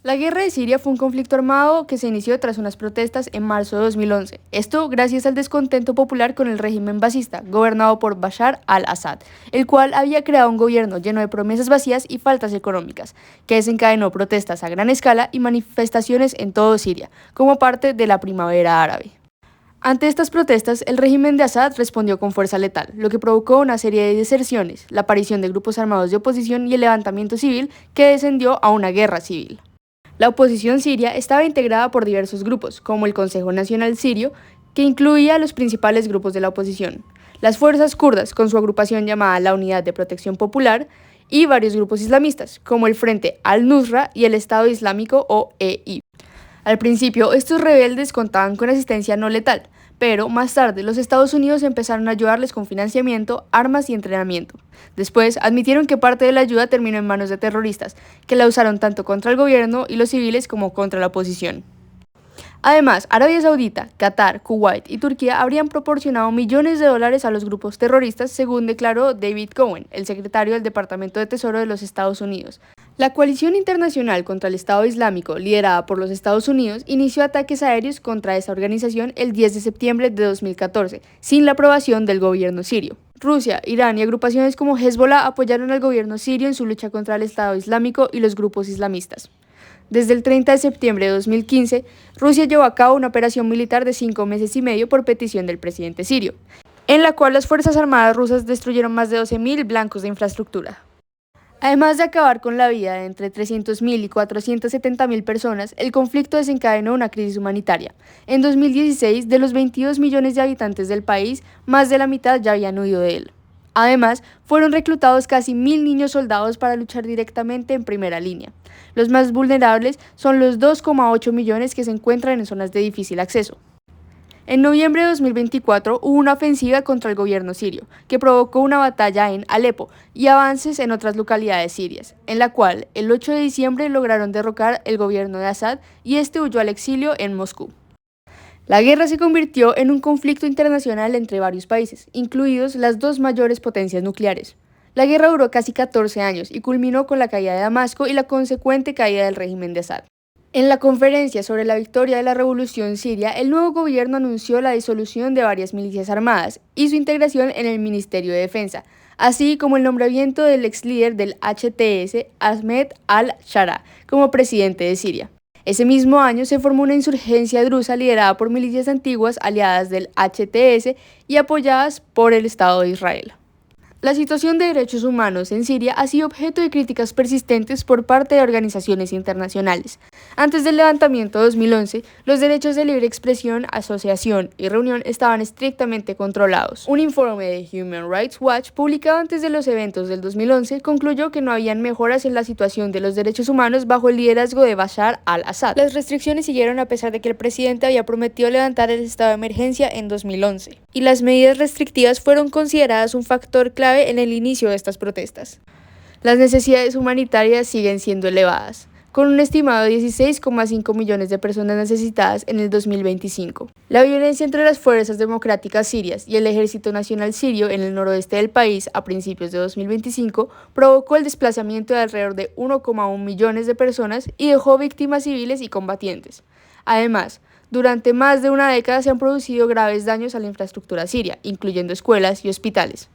La guerra de Siria fue un conflicto armado que se inició tras unas protestas en marzo de 2011. Esto gracias al descontento popular con el régimen basista, gobernado por Bashar al-Assad, el cual había creado un gobierno lleno de promesas vacías y faltas económicas, que desencadenó protestas a gran escala y manifestaciones en todo Siria, como parte de la primavera árabe. Ante estas protestas, el régimen de Assad respondió con fuerza letal, lo que provocó una serie de deserciones, la aparición de grupos armados de oposición y el levantamiento civil que descendió a una guerra civil. La oposición siria estaba integrada por diversos grupos, como el Consejo Nacional Sirio, que incluía a los principales grupos de la oposición, las fuerzas kurdas, con su agrupación llamada la Unidad de Protección Popular, y varios grupos islamistas, como el Frente al-Nusra y el Estado Islámico o EI. Al principio, estos rebeldes contaban con asistencia no letal, pero más tarde los Estados Unidos empezaron a ayudarles con financiamiento, armas y entrenamiento. Después admitieron que parte de la ayuda terminó en manos de terroristas, que la usaron tanto contra el gobierno y los civiles como contra la oposición. Además, Arabia Saudita, Qatar, Kuwait y Turquía habrían proporcionado millones de dólares a los grupos terroristas, según declaró David Cohen, el secretario del Departamento de Tesoro de los Estados Unidos. La coalición internacional contra el Estado Islámico, liderada por los Estados Unidos, inició ataques aéreos contra esa organización el 10 de septiembre de 2014, sin la aprobación del gobierno sirio. Rusia, Irán y agrupaciones como Hezbollah apoyaron al gobierno sirio en su lucha contra el Estado Islámico y los grupos islamistas. Desde el 30 de septiembre de 2015, Rusia llevó a cabo una operación militar de 5 meses y medio por petición del presidente sirio, en la cual las Fuerzas Armadas rusas destruyeron más de 12.000 blancos de infraestructura. Además de acabar con la vida de entre 300.000 y 470.000 personas, el conflicto desencadenó una crisis humanitaria. En 2016, de los 22 millones de habitantes del país, más de la mitad ya habían huido de él. Además, fueron reclutados casi 1.000 niños soldados para luchar directamente en primera línea. Los más vulnerables son los 2,8 millones que se encuentran en zonas de difícil acceso. En noviembre de 2024 hubo una ofensiva contra el gobierno sirio, que provocó una batalla en Alepo y avances en otras localidades sirias, en la cual el 8 de diciembre lograron derrocar el gobierno de Assad y este huyó al exilio en Moscú. La guerra se convirtió en un conflicto internacional entre varios países, incluidos las dos mayores potencias nucleares. La guerra duró casi 14 años y culminó con la caída de Damasco y la consecuente caída del régimen de Assad. En la conferencia sobre la victoria de la revolución siria, el nuevo gobierno anunció la disolución de varias milicias armadas y su integración en el Ministerio de Defensa, así como el nombramiento del ex líder del HTS, Ahmed al-Shara, como presidente de Siria. Ese mismo año se formó una insurgencia drusa liderada por milicias antiguas aliadas del HTS y apoyadas por el Estado de Israel. La situación de derechos humanos en Siria ha sido objeto de críticas persistentes por parte de organizaciones internacionales. Antes del levantamiento de 2011, los derechos de libre expresión, asociación y reunión estaban estrictamente controlados. Un informe de Human Rights Watch, publicado antes de los eventos del 2011, concluyó que no habían mejoras en la situación de los derechos humanos bajo el liderazgo de Bashar al-Assad. Las restricciones siguieron a pesar de que el presidente había prometido levantar el estado de emergencia en 2011, y las medidas restrictivas fueron consideradas un factor clave en el inicio de estas protestas. Las necesidades humanitarias siguen siendo elevadas, con un estimado de 16,5 millones de personas necesitadas en el 2025. La violencia entre las fuerzas democráticas sirias y el Ejército Nacional Sirio en el noroeste del país a principios de 2025 provocó el desplazamiento de alrededor de 1,1 millones de personas y dejó víctimas civiles y combatientes. Además, durante más de una década se han producido graves daños a la infraestructura siria, incluyendo escuelas y hospitales.